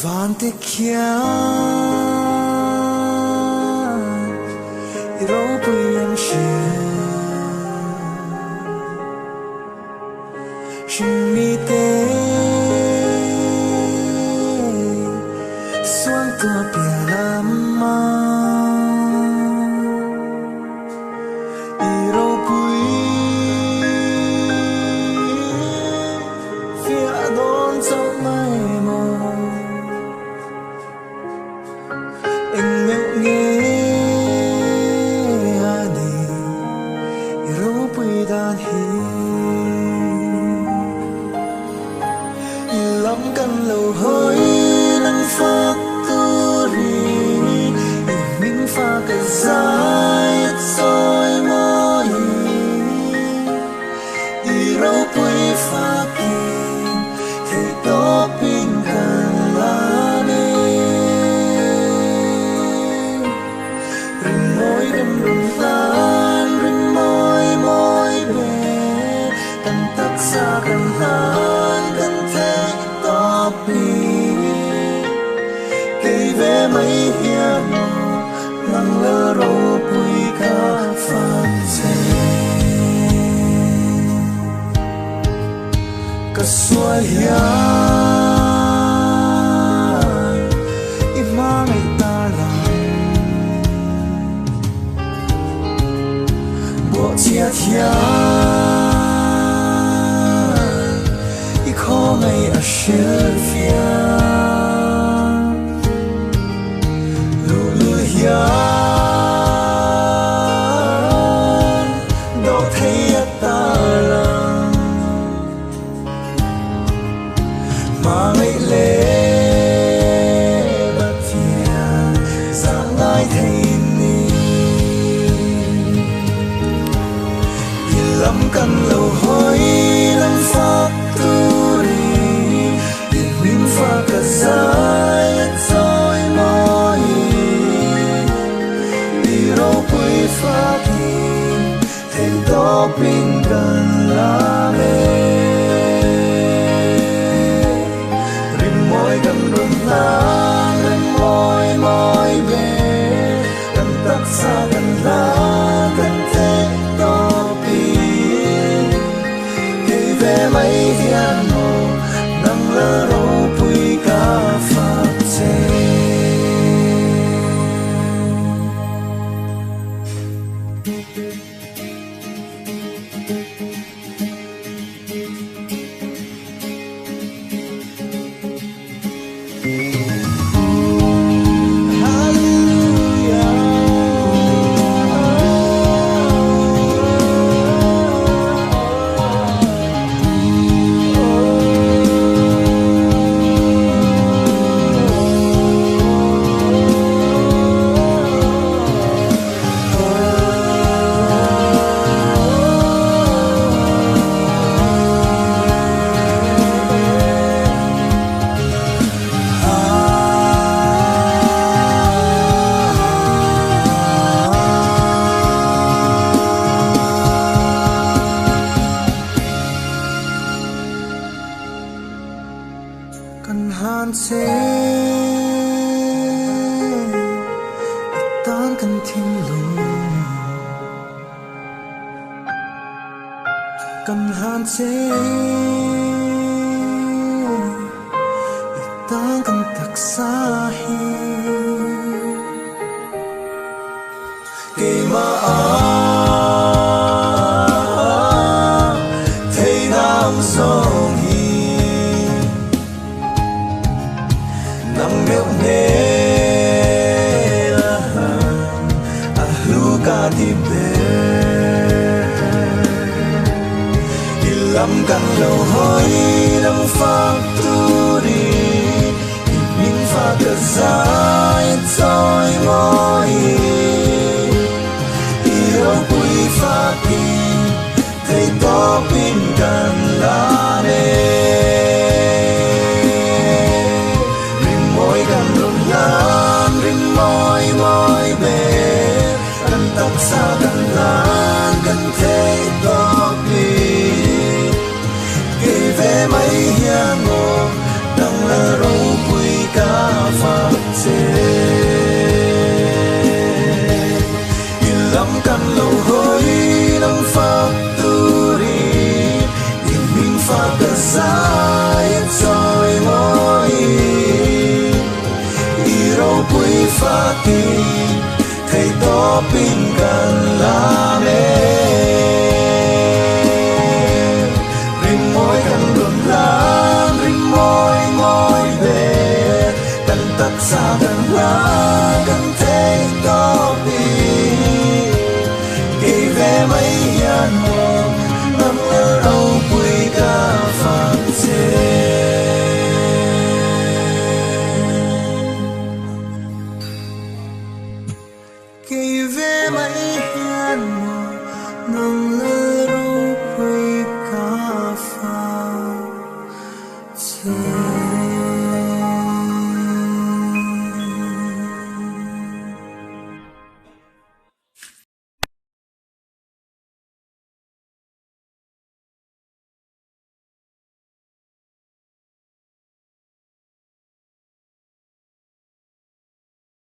van te kia iro puyam shin mi te suang tua pia lama iro pui phía đón dấu mai màu anh ngỡ nghe đi iro pui đan hi lắm căn lâu hơi nắng phát tu ri mình pha cái dài soi môi iro pui pha kim thì đó pin cần là nè rừng môi đâm rừng tan rừng môi môi bề tận tất xa cần tan cần thế đó pin cây ve mấy hiền lăng lơ rô bụi ca phát chế cả xuôi hiền ít mang ngày ta làm bộ chia thiên ít khó ngày ở sửa phía lulu hiền đâu thấy ta làm mà ngày lệ bất thiện dạng lại thấy ni lắm căn lâu hối lắm phát tu ri điện min pha cả dài rồi môi iro pui pha kim thấy đó pin cần là mê rim môi gần rung tan rim môi môi bề gần tất xa gần lá gần thế đó pin cây ve mấy hiền màu nắng lơ rô pui ca phát chế cần hạn chế tan cần thiên lùi cần hạn chế tan cần thật xa hi kỳ mà thấy nam sông nắng mèo nè luka di bê lắm căn lâu hối lắm phát tu ri mình pha cả dài rồi môi iro pui pha kim thấy đó pin cần là nè môi bề gần tất xa gần lan gần thế đó đi cây ve mấy hiền ngô đang là râu quỳ ca hian mo nang lo pui ka phang che cây ve mai hian mo nang lo pui ka phang che